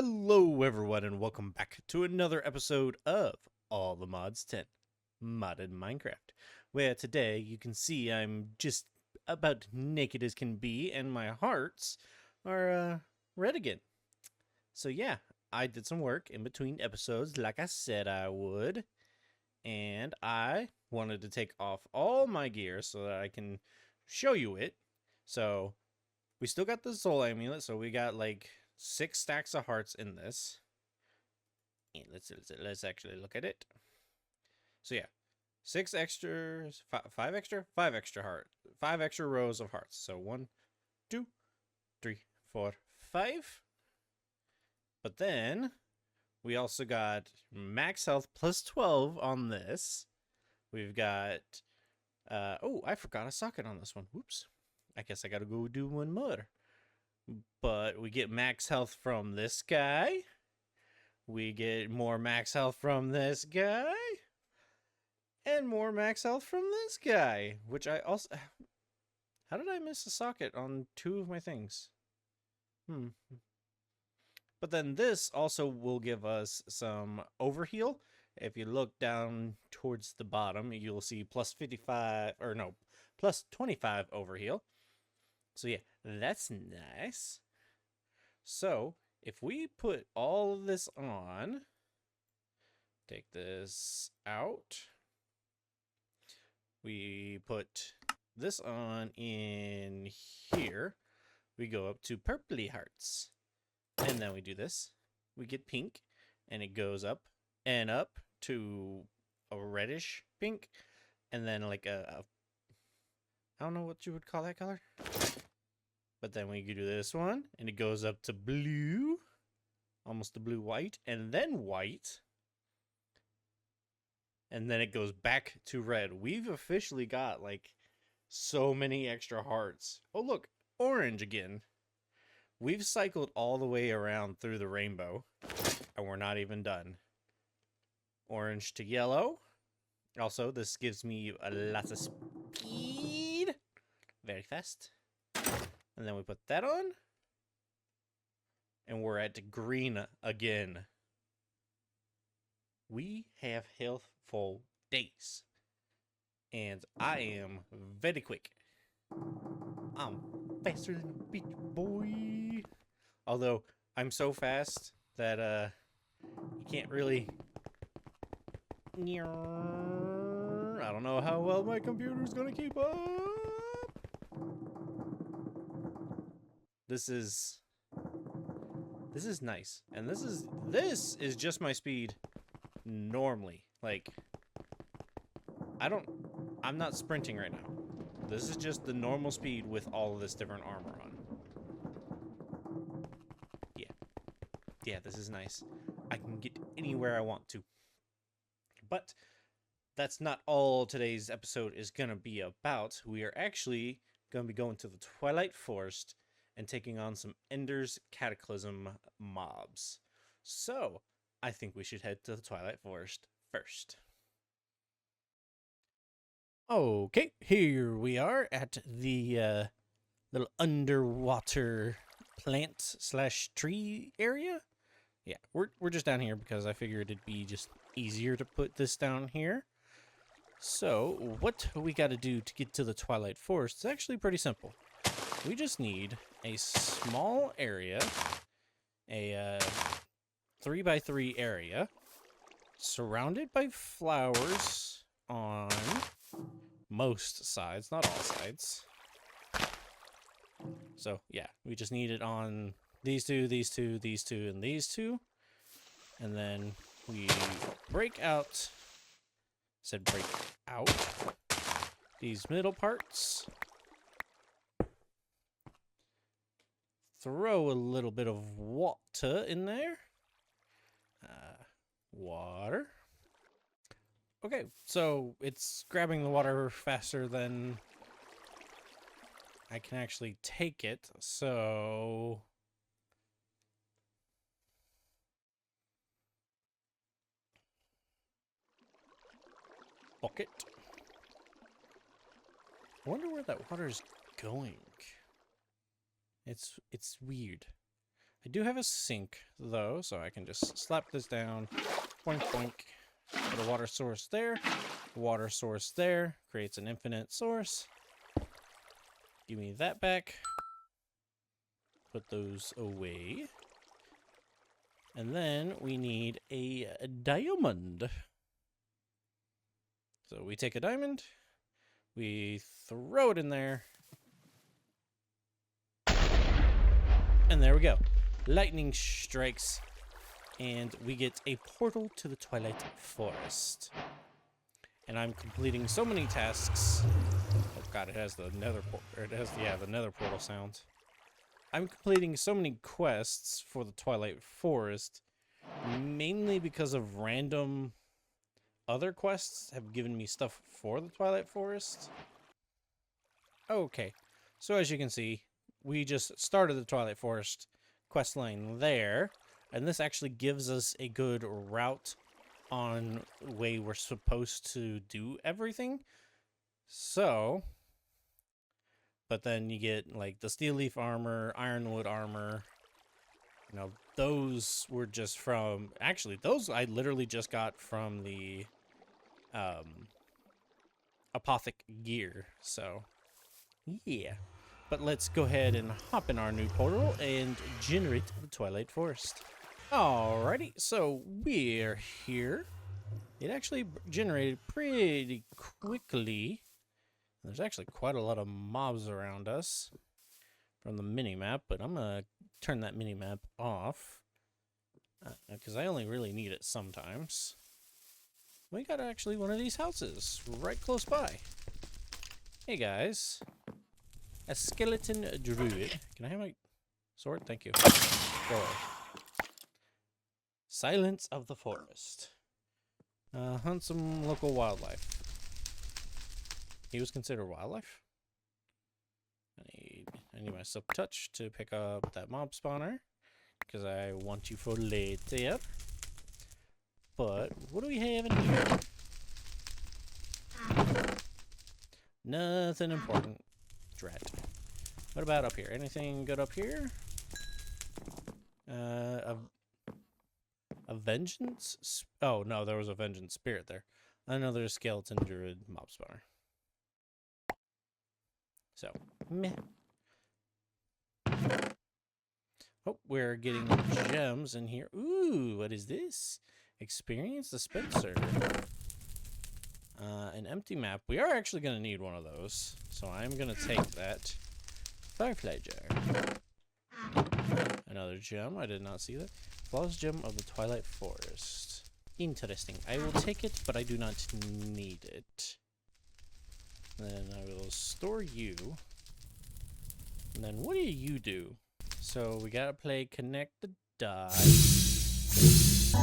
Hello everyone and welcome back to another episode of All the Mods 10 Modded Minecraft, where today you can see I'm just about naked as can be and my hearts are red again. So yeah, I did some work in between episodes like I said I would, and I wanted to take off all my gear so that I can show you it. So we still got the soul amulet, so we got like 6 stacks of hearts in this. And let's actually look at it. So yeah, 6 extras, 5 extra, 5 extra heart, 5 extra rows of hearts. So 1, 2, 3, 4, 5. But then we also got max health plus 12 on this. We've got oh, I forgot a socket on this one. Whoops. I guess I gotta go do one more. But we get max health from this guy. We get more max health from this guy. And more max health from this guy. Which I also... How did I miss a socket on 2 of my things? But then this also will give us some overheal. If you look down towards the bottom, you'll see plus 55... Or no, plus 25 overheal. So yeah, that's nice. So, if we put all of this on, take this out, we put this on in here, we go up to purpley hearts, and then we do this, we get pink, and it goes up and up to a reddish pink, and then like a I don't know what you would call that color. But then we do this one, and it goes up to blue, almost to blue-white, and then white. And then it goes back to red. We've officially got, like, so many extra hearts. Oh, look, orange again. We've cycled all the way around through the rainbow, and we're not even done. Orange to yellow. Also, this gives me a lot of speed. Very fast. And then we put that on. And we're at green again. We have health for days. And I am very quick. I'm faster than a beach boy. Although, I'm so fast that you can't really... I don't know how well my computer's gonna keep up. This is nice. And this is just my speed normally. Like, I'm not sprinting right now. This is just the normal speed with all of this different armor on. Yeah, this is nice. I can get anywhere I want to. But that's not all today's episode is gonna be about. We are actually gonna be going to the Twilight Forest and taking on some Ender's Cataclysm mobs. So, I think we should head to the Twilight Forest first. Okay, here we are at the little underwater plant / tree area. Yeah, we're just down here because I figured it'd be just easier to put this down here. So, what we got to do to get to the Twilight Forest is actually pretty simple. We just need a small area, a 3x3 area, surrounded by flowers on most sides, not all sides. So, yeah, we just need it on these two, these two, these two, and these two. And then we break out these middle parts. Throw a little bit of water in there. Water. Okay, so it's grabbing the water faster than I can actually take it, so... Bucket. I wonder where that water's going. It's weird. I do have a sink, though, so I can just slap this down. Boink, boink. Put a water source there. Water source there. Creates an infinite source. Give me that back. Put those away. And then we need a diamond. So we take a diamond. We throw it in there. And there we go. Lightning strikes. And we get a portal to the Twilight Forest. And I'm completing so many tasks. Oh god, it has the nether portal. It has, yeah, the nether portal sound. I'm completing so many quests for the Twilight Forest, mainly because of random other quests have given me stuff for the Twilight Forest. Okay, so as you can see, we just started the Twilight Forest quest line there, and this actually gives us a good route on the way we're supposed to do everything. So, but then you get like the steel leaf armor, ironwood armor. You know, those were just from, actually, those I literally just got from the apothic gear. So, yeah. But let's go ahead and hop in our new portal and generate the Twilight Forest. Alrighty, so we're here. It actually generated pretty quickly. There's actually quite a lot of mobs around us from the mini-map, but I'm going to turn that mini-map off because I only really need it sometimes. We got actually one of these houses right close by. Hey guys. A skeleton druid. Can I have my sword? Thank you. Go away. Silence of the forest. Hunt some local wildlife. He was considered wildlife. I need my silk touch to pick up that mob spawner because I want you for later. But what do we have in here? Nothing important. Drat. What about up here? Anything good up here? A vengeance? Oh no, there was a vengeance spirit there. Another skeleton druid mob spawner. So, meh. Oh, we're getting gems in here. Ooh, what is this? Experience dispenser. An empty map. We are actually going to need one of those. So I'm going to take that. Firefly jar. Another gem. I did not see that. Flawless gem of the Twilight Forest. Interesting. I will take it, but I do not need it. Then I will store you. And then what do you do? So we gotta play connect the dots.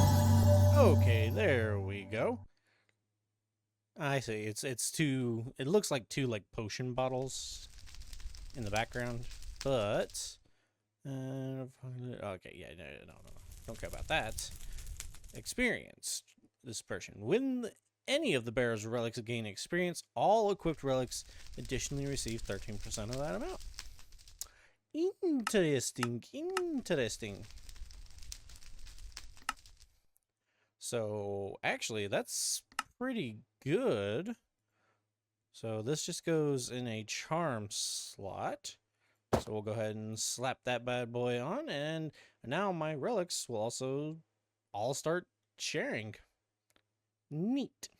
Okay, there we go. I see. It's two. It looks like two like potion bottles in the background, but okay, yeah, no. Don't care about that. Experience dispersion. When any of the bearer's relics gain experience, all equipped relics additionally receive 13% of that amount. Interesting. So, actually, that's pretty good. So, this just goes in a charm slot. So, we'll go ahead and slap that bad boy on, and now my relics will also all start sharing. Neat.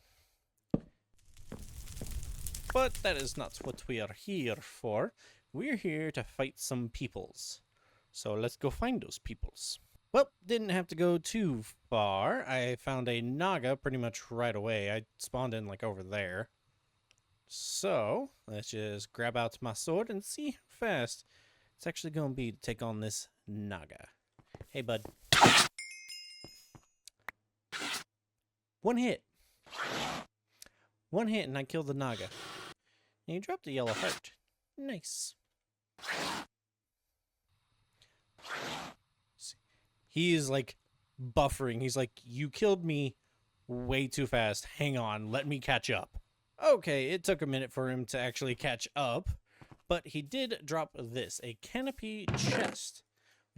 But that is not what we are here for. We're here to fight some peoples. So let's go find those peoples. Well, didn't have to go too far. I found a Naga pretty much right away. I spawned in like over there. So let's just grab out my sword and see how fast it's actually going to be to take on this Naga. Hey, bud. One hit. One hit and I killed the Naga. And you dropped a yellow heart. Nice. He is like buffering. He's like, you killed me way too fast. Hang on, let me catch up. Okay, it took a minute for him to actually catch up, but he did drop this, a canopy chest,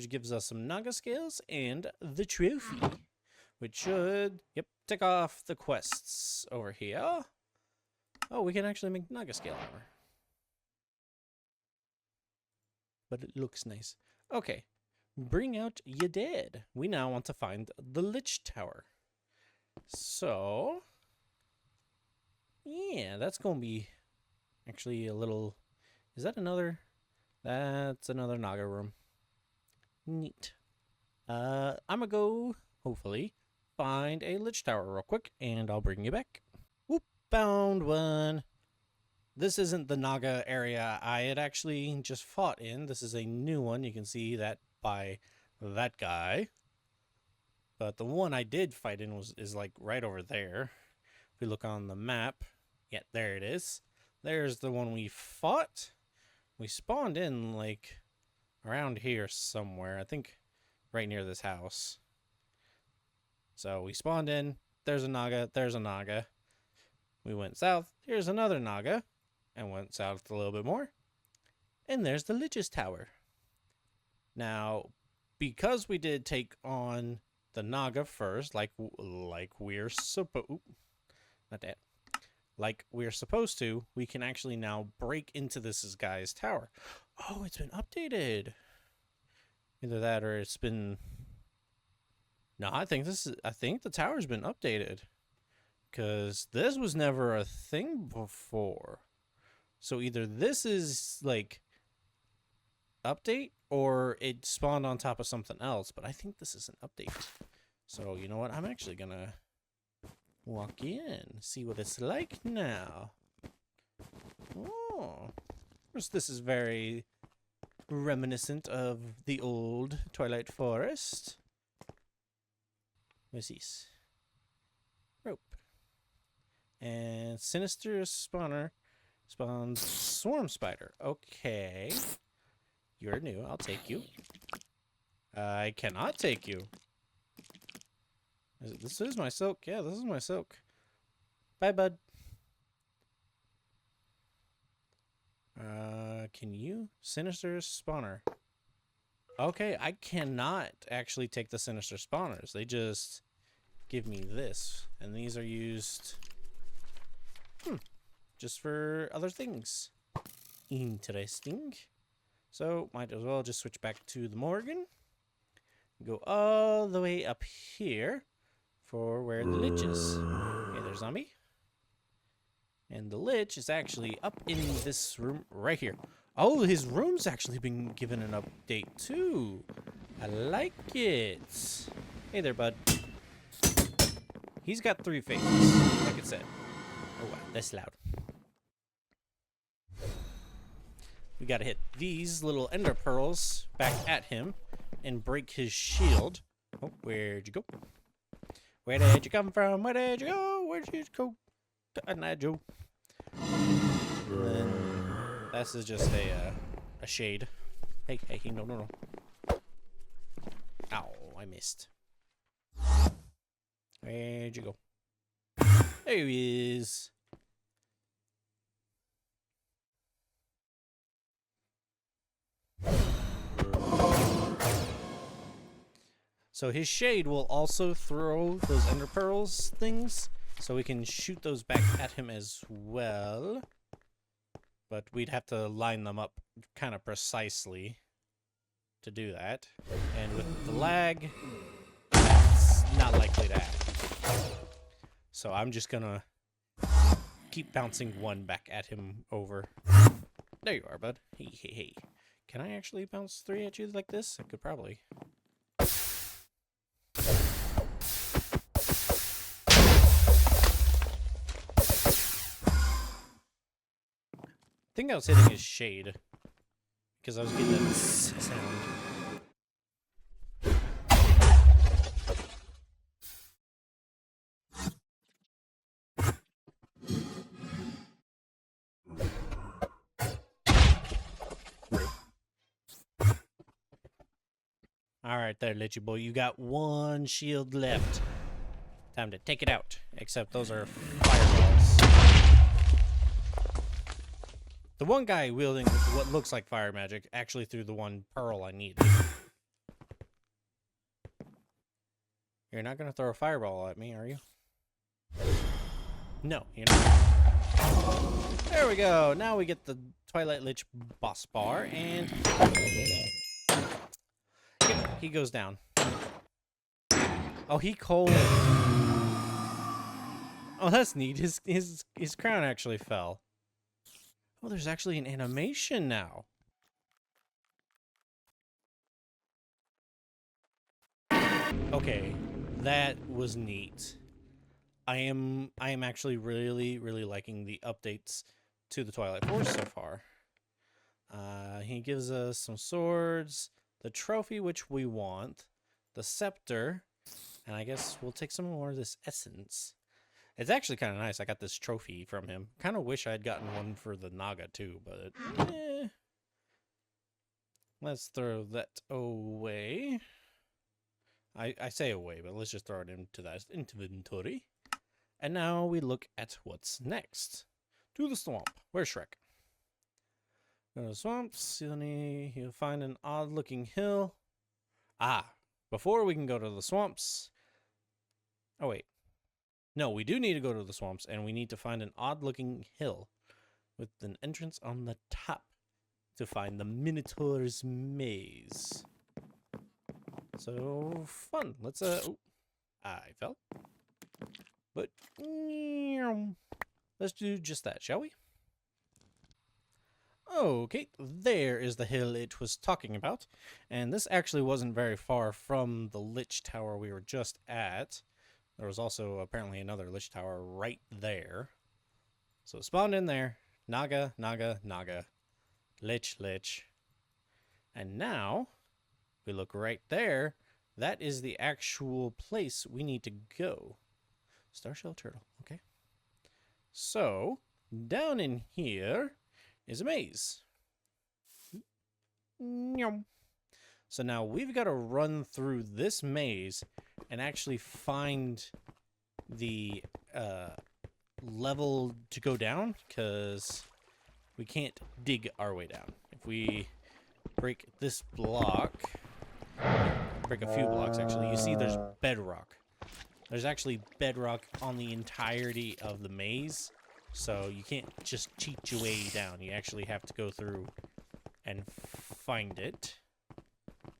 which gives us some Naga scales and the trophy, which should, yep, tick off the quests over here. Oh, we can actually make Naga scale armor. But it looks nice. Okay, bring out your dead. We now want to find the Lich Tower. So, yeah, that's going to be actually a little... Is that another... That's another Naga room. Neat. I'm going to go, hopefully, find a Lich Tower real quick, and I'll bring you back. Whoop, found one. This isn't the Naga area I had actually just fought in. This is a new one. You can see that by that guy. But the one I did fight in is like right over there. If we look on the map, yeah, there it is. There's the one we fought. We spawned in like around here somewhere. I think right near this house. So we spawned in. There's a Naga. There's a Naga. We went south. Here's another Naga. And went south a little bit more. And there's the Lich's Tower. Now, because we did take on the Naga first, like we're supposed to, we can actually now break into this guy's tower. Oh, it's been updated. Either that or it's been... No, I think the tower's been updated. Because this was never a thing before. So either this is like update or it spawned on top of something else, but I think this is an update. So you know what? I'm actually gonna walk in, see what it's like now. Oh, of course, this is very reminiscent of the old Twilight Forest. What's this? Rope. And sinister spawner. Spawns swarm spider. Okay. You're new. I'll take you. I cannot take you. This is my silk. Yeah, this is my silk. Bye, bud. Can you? Sinister spawner. Okay, I cannot actually take the sinister spawners. They just give me this. And these are used... just for other things. Interesting. So, might as well just switch back to the Morgan. Go all the way up here for where the Lich is. Okay, there's zombie. And the Lich is actually up in this room right here. Oh, his room's actually been given an update too. I like it. Hey there, bud. He's got 3 faces, like it said. Oh wow, that's loud. We gotta hit these little ender pearls back at him and break his shield. Oh, where'd you go? Where did you come from? Where did you go? Where'd you go? Joe. Then this is just a shade. Hey, no. Ow, I missed. Where'd you go? There he is. So his shade will also throw those ender pearls things, so we can shoot those back at him as well. But we'd have to line them up kind of precisely to do that. And with the lag, that's not likely to happen. So I'm just gonna keep bouncing one back at him over. There you are, bud. Hey. Can I actually bounce 3 at you like this? I could probably. I think I was hitting his shade because I was getting that sound. All right, there, Lichy boy. You got 1 shield left. Time to take it out. Except those are fireballs. The one guy wielding what looks like fire magic actually threw the 1 pearl I needed. You're not gonna throw a fireball at me, are you? No, you're not. There we go. Now we get the Twilight Lich boss bar, and he goes down. Oh, he cold. Oh, that's neat. His crown actually fell. Oh, there's actually an animation now. Okay, that was neat. I am actually really liking the updates to the Twilight Forest so far. He gives us some swords, the trophy which we want, the scepter, and I guess we'll take some more of this essence. It's actually kind of nice. I got this trophy from him. Kind of wish I had gotten one for the Naga too, but let's throw that away. I say away, but let's just throw it into that inventory. And now we look at what's next. To the swamp. Where's Shrek? Go to the swamps. You'll find an odd-looking hill. Ah, before we can go to the swamps. Oh wait. No, we do need to go to the swamps, and we need to find an odd-looking hill with an entrance on the top to find the Minotaur's maze. So fun. Let's oh, I fell. But let's do just that, shall we? Okay, there is the hill it was talking about. And this actually wasn't very far from the Lich Tower we were just at. There was also apparently another Lich Tower right there. So it spawned in there. Naga, Naga, Naga. Lich, Lich. And now, we look right there. That is the actual place we need to go. Starshell Turtle, okay. So, down in here is a maze. So now we've got to run through this maze and actually find the level to go down, because we can't dig our way down. If we break this block, break a few blocks actually, you see there's bedrock. There's actually bedrock on the entirety of the maze, so you can't just cheat your way down. You actually have to go through and find it.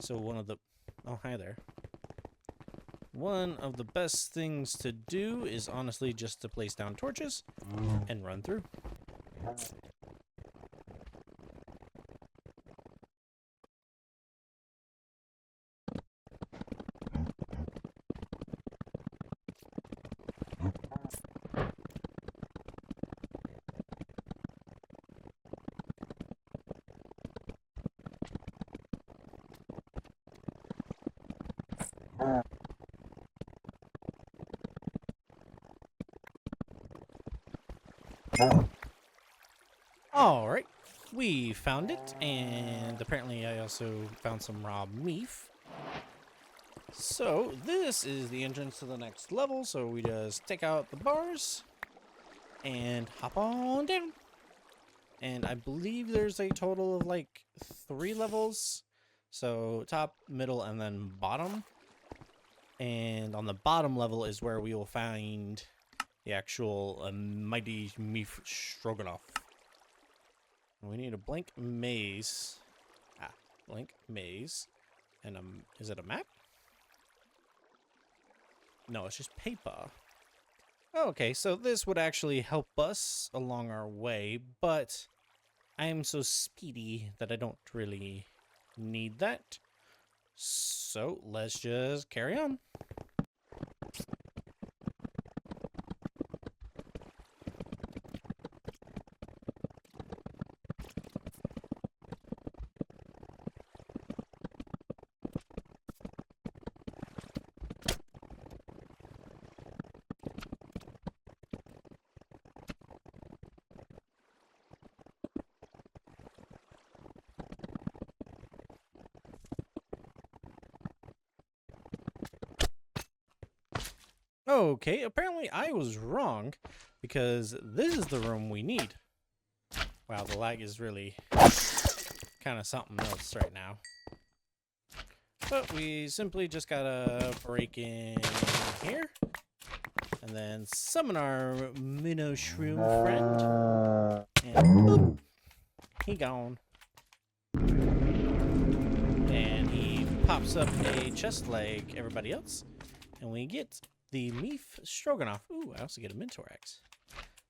So one of the... Oh, hi there. One of the best things to do is honestly just to place down torches and run through. Alright, we found it, and apparently I also found some raw meat. So, this is the entrance to the next level, so we just take out the bars and hop on down. And I believe there's a total of like 3 levels. So, top, middle, and then bottom. And on the bottom level is where we will find the actual mighty meat stroganoff. We need a blank maze. Ah, blank maze. And is it a map? No, it's just paper. Okay, so this would actually help us along our way, but I am so speedy that I don't really need that. So let's just carry on. Okay, apparently I was wrong, because this is the room we need. Wow, the lag is really kind of something else right now. But we simply just gotta break in here. And then summon our minnow shroom friend. And boop, he gone. And he pops up a chest like everybody else. And we get the meat stroganoff. Ooh, I also get a Mintorax.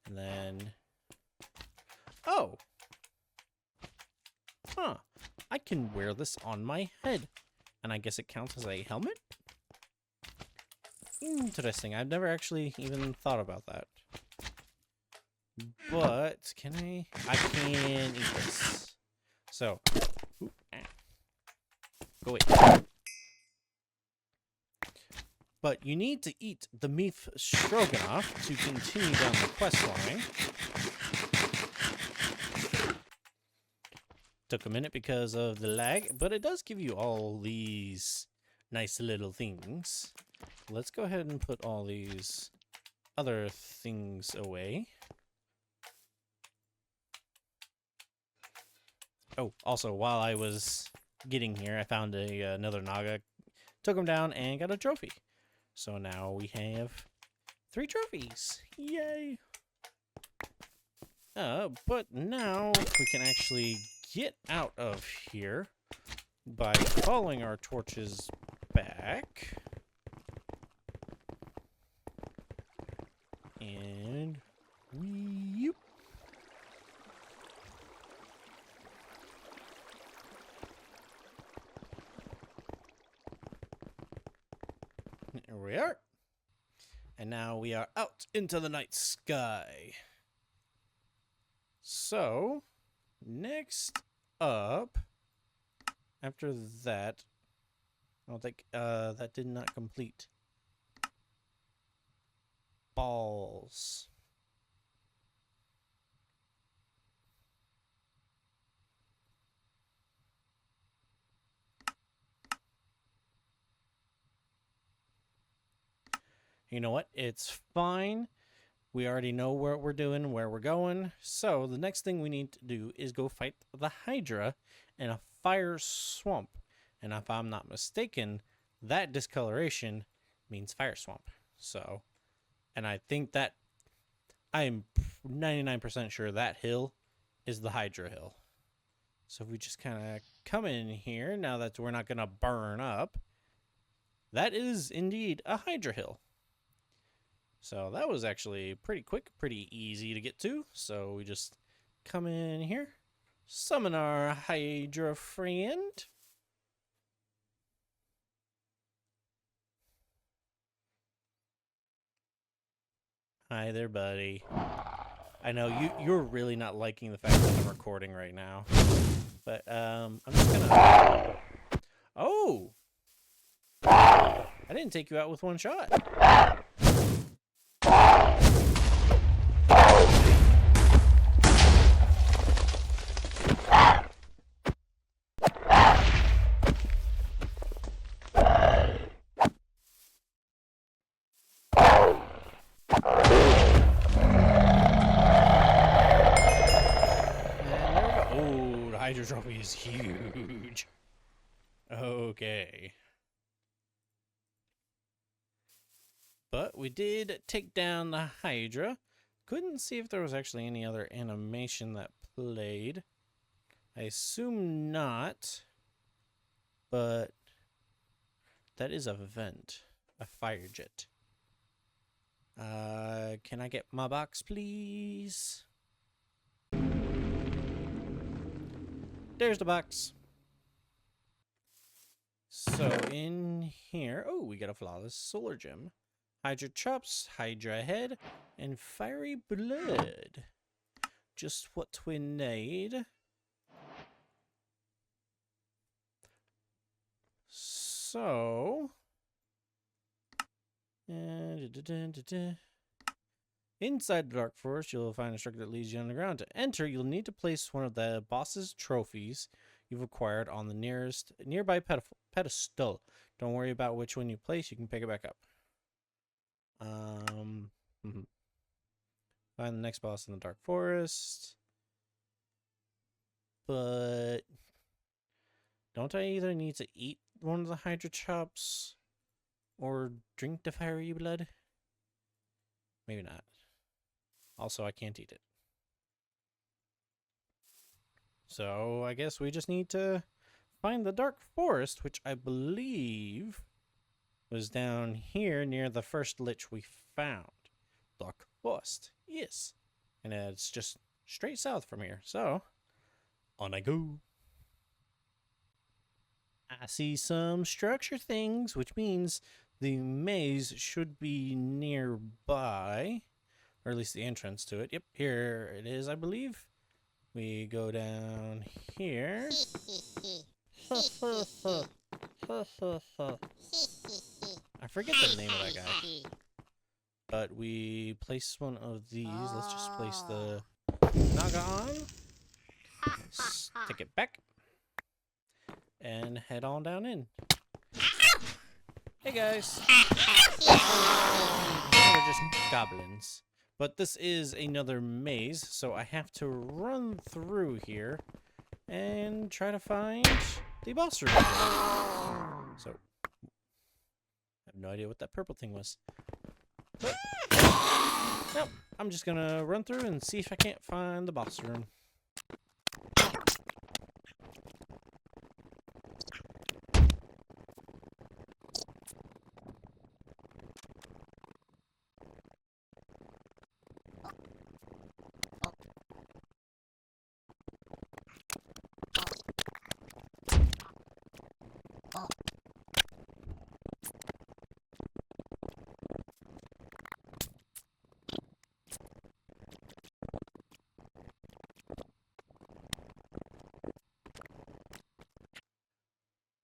And then... Oh! Huh. I can wear this on my head. And I guess it counts as a helmet? Interesting. I've never actually even thought about that. But, can I? I can eat this. So, ooh, go away. But you need to eat the meat stroganoff to continue down the quest line. Took a minute because of the lag, but it does give you all these nice little things. Let's go ahead and put all these other things away. Oh, also, while I was getting here, I found another Naga, took him down, and got a trophy. So now we have 3 trophies. Yay! But now we can actually get out of here by following our torches back. And whoop. Here we are. And now we are out into the night sky. So, next up, after that, I don't think, that did not complete. Balls. You know what? It's fine. We already know what we're doing, where we're going. So the next thing we need to do is go fight the Hydra in a fire swamp. And if I'm not mistaken, that discoloration means fire swamp. So, and I think that I'm 99% sure that hill is the Hydra hill. So if we just kind of come in here, now that we're not going to burn up, that is indeed a Hydra hill. So that was actually pretty quick, pretty easy to get to. So we just come in here, summon our Hydra friend. Hi there, buddy. I know you're really not liking the fact that I'm recording right now. But I'm just gonna... Oh! I didn't take you out with one shot. Hydra trophy is huge. Okay. But we did take down the Hydra. Couldn't see if there was actually any other animation that played. I assume not. But that is a vent. A fire jet. Can I get my box, please? There's the box. So in here, oh, we got a flawless solar gem, Hydra chops, Hydra head, and fiery blood. Just what we need. So, inside the Dark Forest, you'll find a structure that leads you underground. To enter, you'll need to place one of the boss's trophies you've acquired on the nearby pedestal. Don't worry about which one you place. You can pick it back up. Find the next boss in the Dark Forest. But don't I either need to eat one of the Hydra chops or drink the fiery blood? Maybe not. Also, I can't eat it. So I guess we just need to find the Dark Forest, which I believe was down here near the first lich we found. Dark Forest, yes. And it's just straight south from here. So, on I go. I see some structure things, which means the maze should be nearby. Or at least the entrance to it. Yep, here it is, I believe. We go down here. I forget the name of that guy. But we place one of these. Let's just place the Naga on. Stick it back. And head on down in. Hey guys. They're just goblins. But this is another maze, so I have to run through here and try to find the boss room. So, I have no idea what that purple thing was. But, no, I'm just gonna run through and see if I can't find the boss room.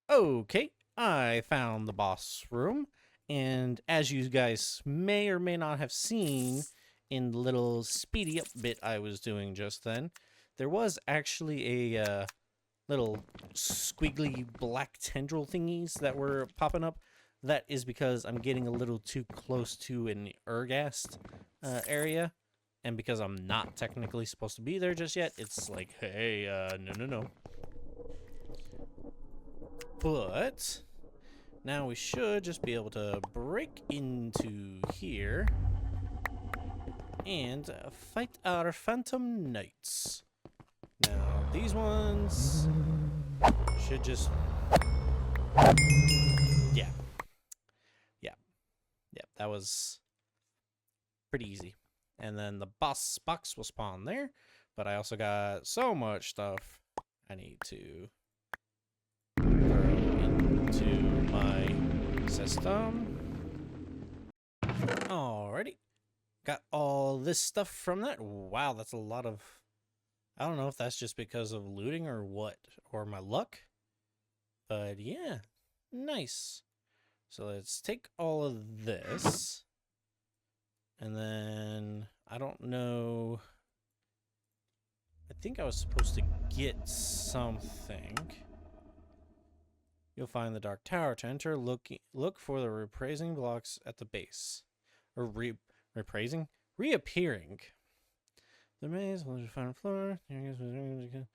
Okay, I found the boss room, and as you guys may or may not have seen in the little speedy up bit I was doing just then, there was actually a little squiggly black tendril thingies that were popping up. That is because I'm getting a little too close to an Ur-Ghast area, and because I'm not technically supposed to be there just yet, it's like, hey, no. But now we should just be able to break into here and fight our Phantom Knights. Now, these ones should just... Yeah, that was pretty easy. And then the boss box will spawn there, but I also got so much stuff I need to into my system. Alrighty. Got all this stuff from that. Wow, that's a lot of... I don't know if that's just because of looting or what, or my luck. But yeah, nice. So let's take all of this. And then, I don't know... I think I was supposed to get something. You'll find the Dark Tower to enter. Look for the reappraising blocks at the base. Or reappraising? Reappearing. The maze will the final floor. The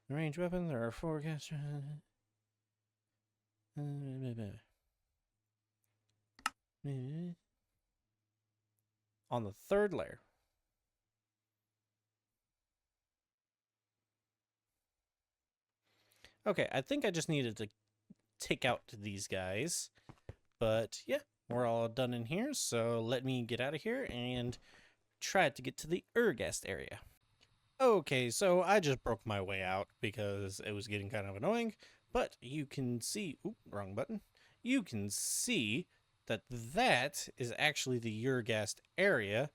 range weapon. There are 4 casters. On the 3rd layer. Okay, I think I just needed to take out these guys. But yeah, we're all done in here. So let me get out of here and try to get to the Ur-Ghast area. Okay, so I just broke my way out because it was getting kind of annoying. But you can see... Oop, wrong button. You can see that that is actually the Ur-Ghast area.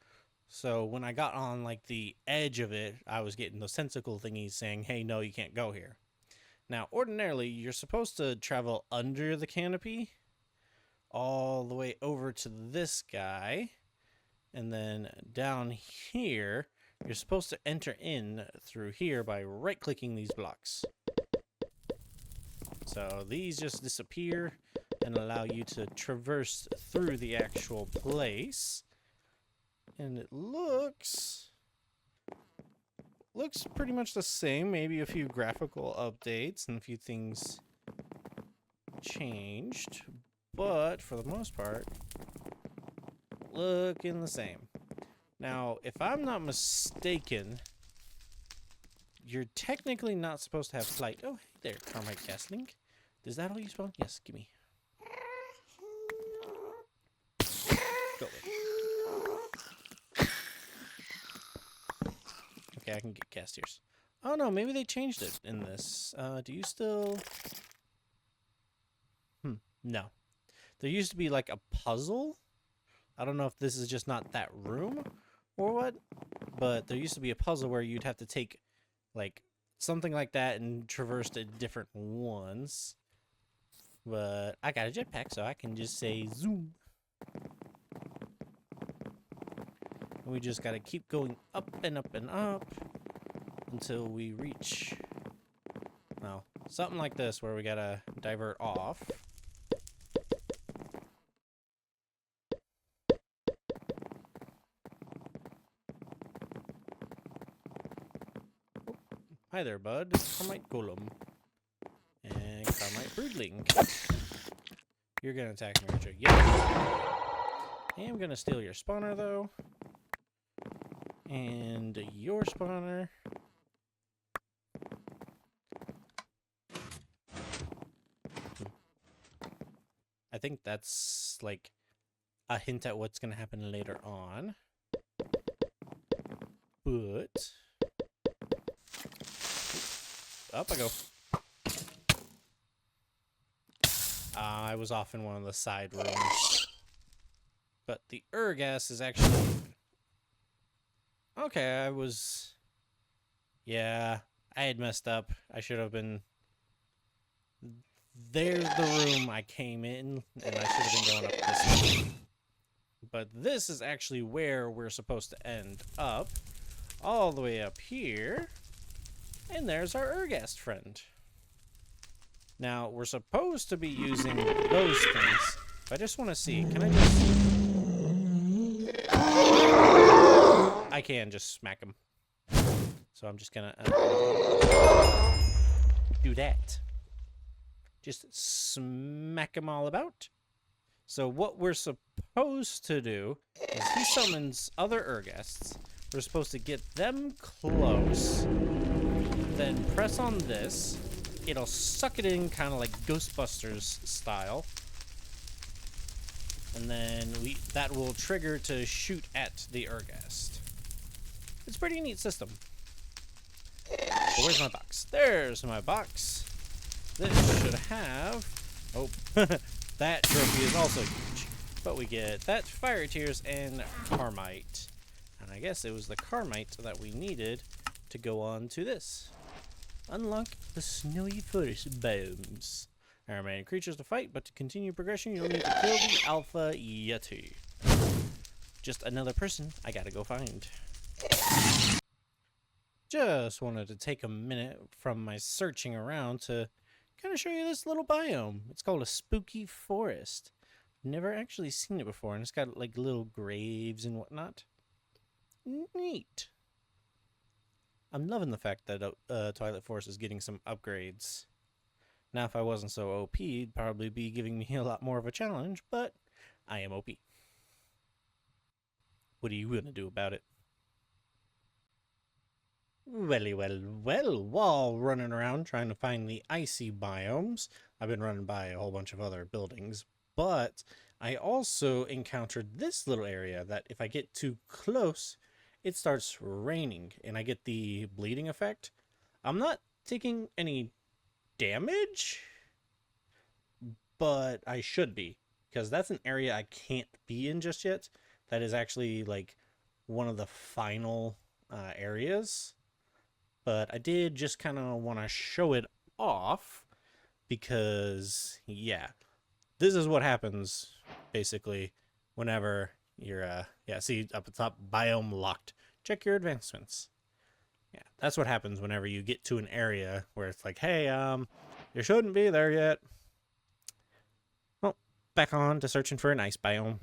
So when I got on like the edge of it, I was getting those tentacle thingies saying, hey, no, you can't go here. Now, ordinarily, you're supposed to travel under the canopy all the way over to this guy. And then down here, you're supposed to enter in through here by right-clicking these blocks. So these just disappear and allow you to traverse through the actual place. And it looks pretty much the same. Maybe a few graphical updates and a few things changed, but for the most part, looking the same. Now, if I'm not mistaken, you're technically not supposed to have flight. Oh, hey there, Carmite Castling. Is that all you spawn? Yes, gimme. Go away. Okay, I can get casters. Oh no, maybe they changed it in this. Do you still... No. There used to be like a puzzle. I don't know if this is just not that room or what, but there used to be a puzzle where you'd have to take like something like that and traverse to different ones. But I got a jetpack, so I can just say zoom. And we just gotta keep going up and up and up until we reach, well, something like this where we gotta divert off. Hi there, bud. Carmite Golem. And Carmite Broodling. You're gonna attack me, aren't you? Yep. I am gonna steal your spawner, though. And your spawner. I think that's, like, a hint at what's gonna happen later on. But... up I go. I was off in one of the side rooms. But the Ur-Ghast is actually... okay, I was... yeah, I had messed up. I should have been... there's the room I came in, and I should have been going up this way. But this is actually where we're supposed to end up. All the way up here. And there's our Ur-Ghast friend. Now, we're supposed to be using those things. But I just want to see. Can I just... I can just smack him. So I'm just going to do that. Just smack him all about. So what we're supposed to do is he summons other Ur-Ghasts. We're supposed to get them close. Then press on this. It'll suck it in kind of like Ghostbusters style. And then that will trigger to shoot at the Ur-Ghast. It's a pretty neat system. But where's my box? There's my box. This should have... oh, that trophy is also huge. But we get that, Fire Tears, and Carmite. And I guess it was the Carmite that we needed to go on to this. Unlock the Snowy Forest biomes. There are many creatures to fight, but to continue progression, you'll need to kill the Alpha Yeti. Just another person I gotta go find. Just wanted to take a minute from my searching around to kind of show you this little biome. It's called a spooky forest. Never actually seen it before, and it's got like little graves and whatnot. Neat. I'm loving the fact that Twilight Forrest is getting some upgrades. Now, if I wasn't so OP, it'd probably be giving me a lot more of a challenge, but I am OP. What are you going to do about it? Welly, well, while running around trying to find the icy biomes, I've been running by a whole bunch of other buildings, but I also encountered this little area that if I get too close, it starts raining, and I get the bleeding effect. I'm not taking any damage, but I should be, because that's an area I can't be in just yet. That is actually, like, one of the final areas. But I did just kind of want to show it off, because, yeah, this is what happens, basically, whenever you're, yeah, see, up at the top, biome locked. Check your advancements. Yeah, that's what happens whenever you get to an area where it's like, hey, you shouldn't be there yet. Well, back on to searching for an ice biome.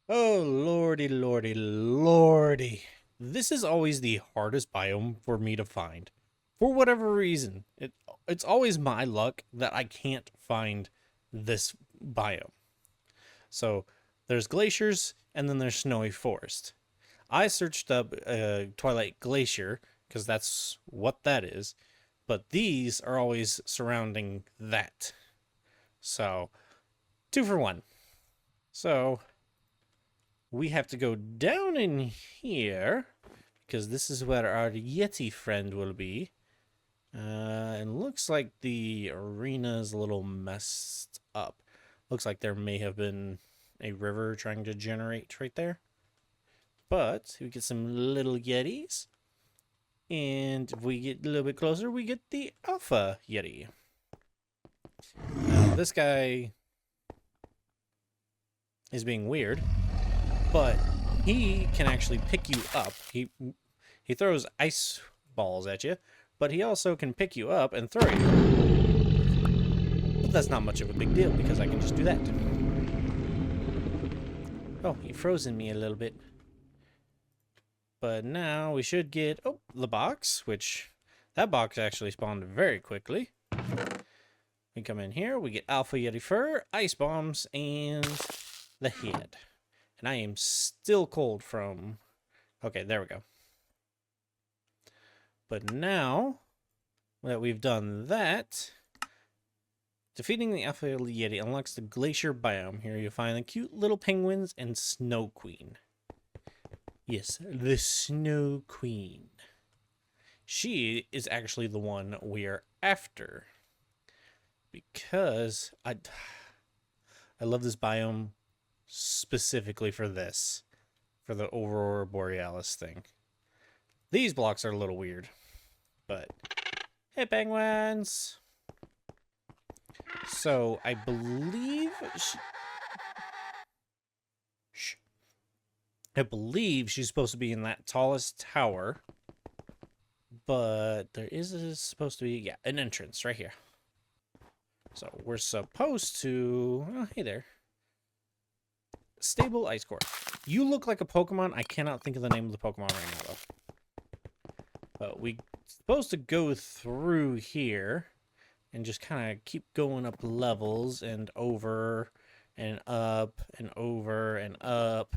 Oh, lordy, lordy, lordy. This is always the hardest biome for me to find. for whatever reason, it's always my luck that I can't find this biome. So there's glaciers and then there's snowy forest. I searched up Twilight Glacier because that's what that is, but these are always surrounding that. So 2 for 1. So we have to go down in here because this is where our Yeti friend will be. And looks like the arena's a little messed up. Looks like there may have been a river trying to generate right there. But we get some little Yetis. And if we get a little bit closer, we get the Alpha Yeti. Now, this guy is being weird, but he can actually pick you up. He throws ice balls at you, but he also can pick you up and throw you. But that's not much of a big deal because I can just do that. Oh, he frozen me a little bit. But now we should get, the box, which that box actually spawned very quickly. We come in here, we get Alpha Yeti Fur, Ice Bombs, and the head. And I am still cold from... Okay, there we go. But now that we've done that, defeating the Alpha Yeti unlocks the Glacier biome. Here you'll find the cute little penguins and Snow Queen. Yes, the Snow Queen. She is actually the one we're after. Because I love this biome specifically for this. For the Aurora Borealis thing. These blocks are a little weird. But, hey penguins! So, I believe... I believe she's supposed to be in that tallest tower. But there is supposed to be, an entrance right here. So we're supposed to... Oh, hey there. Stable Ice Core. You look like a Pokemon. I cannot think of the name of the Pokemon right now, though. But we're supposed to go through here and just kind of keep going up levels and over and up and over and up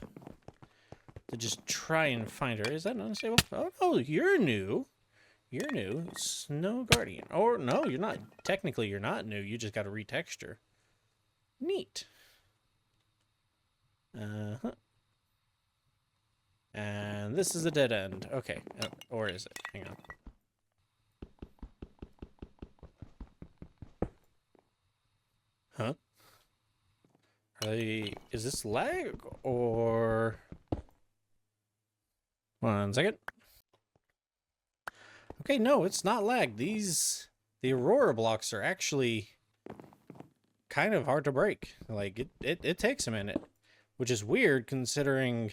to just try and find her. Is that unstable? Oh, no, you're new. You're new. Snow Guardian. Or, no, you're not. Technically, you're not new. You just got to retexture. Neat. Uh-huh. And this is a dead end. Okay. Or is it? Hang on. Huh? Is this lag? Or... 1 second. Okay, no, it's not lag. The Aurora blocks are actually kind of hard to break. Like, it takes a minute, which is weird considering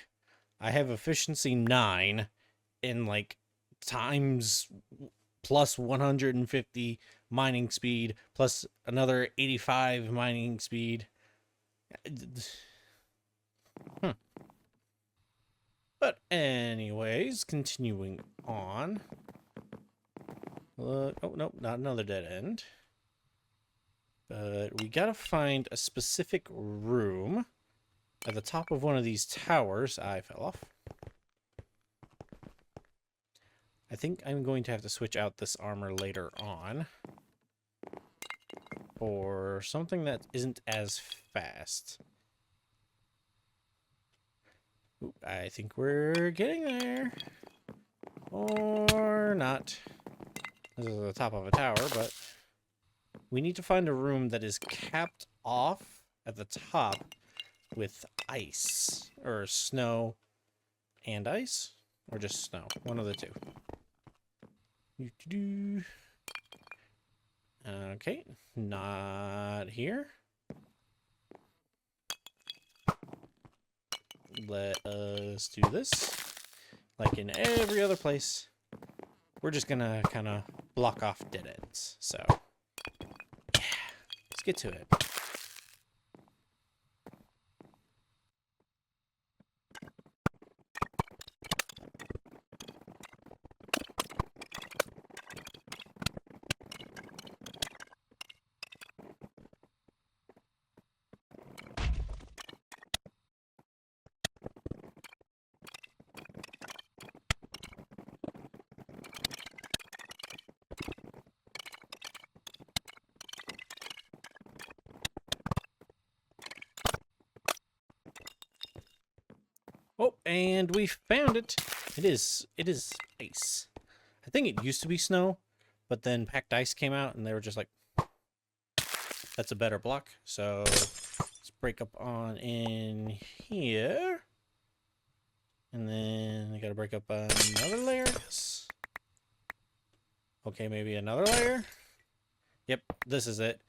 I have efficiency 9 and, like, times plus 150 mining speed plus another 85 mining speed. But anyways, continuing on. Oh, nope, not another dead end. But we gotta find a specific room at the top of one of these towers. I fell off. I think I'm going to have to switch out this armor later on for something that isn't as fast. Ooh, I think we're getting there. Or not. This is the top of a tower, but we need to find a room that is capped off at the top with ice or snow and ice, or just snow. One of the two. Okay, not here. Let us do this. Like in every other place, we're just gonna kind of block off dead ends. So, yeah, let's get to it. and we found it. It is ice. I think it used to be snow, but then packed ice came out, and they were just like, that's a better block. So let's break up on in here. And then I gotta break up another layer, I guess. Okay, maybe another layer. Yep, this is it.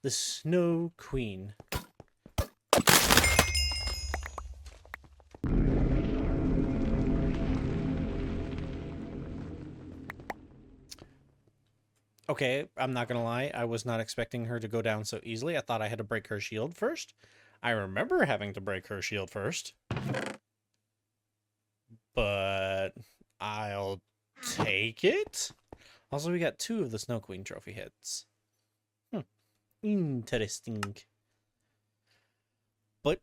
The Snow Queen. Okay, I'm not gonna lie. I was not expecting her to go down so easily. I thought I had to break her shield first. I remember having to break her shield first. But I'll take it. Also, we got 2 of the Snow Queen trophy hits. Interesting. But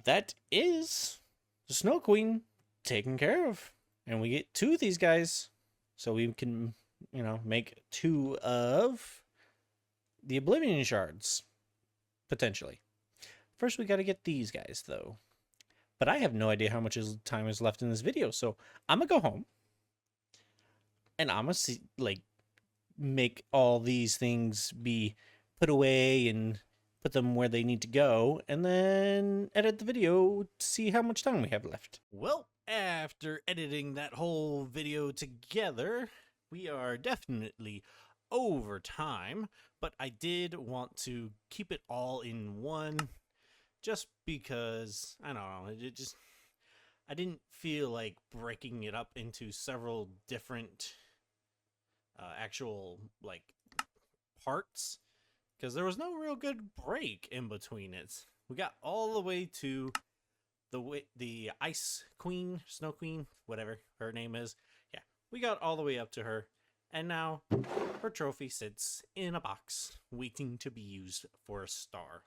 that is the Snow Queen taken care of. And we get 2 of these guys. So we can, you know, make 2 of the Oblivion Shards. Potentially. First, we got to get these guys, though. But I have no idea how much time is left in this video. So I'm going to go home. And I'm going to see, like, make all these things be put away and put them where they need to go, and then edit the video to see how much time we have left. Well, after editing that whole video together, we are definitely over time, but I did want to keep it all in one just because, I don't know, I didn't feel like breaking it up into several different actual, like, parts, because there was no real good break in between it. We got all the way to the Ice Queen, Snow Queen, whatever her name is. Yeah, we got all the way up to her, and now her trophy sits in a box waiting to be used for a star.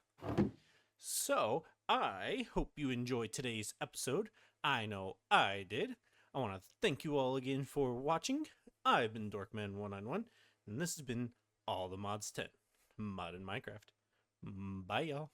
So, I hope you enjoyed today's episode. I know I did. I want to thank you all again for watching. I've been Dorkman191, and this has been All the Mods 10, Mod in Minecraft. Bye, y'all.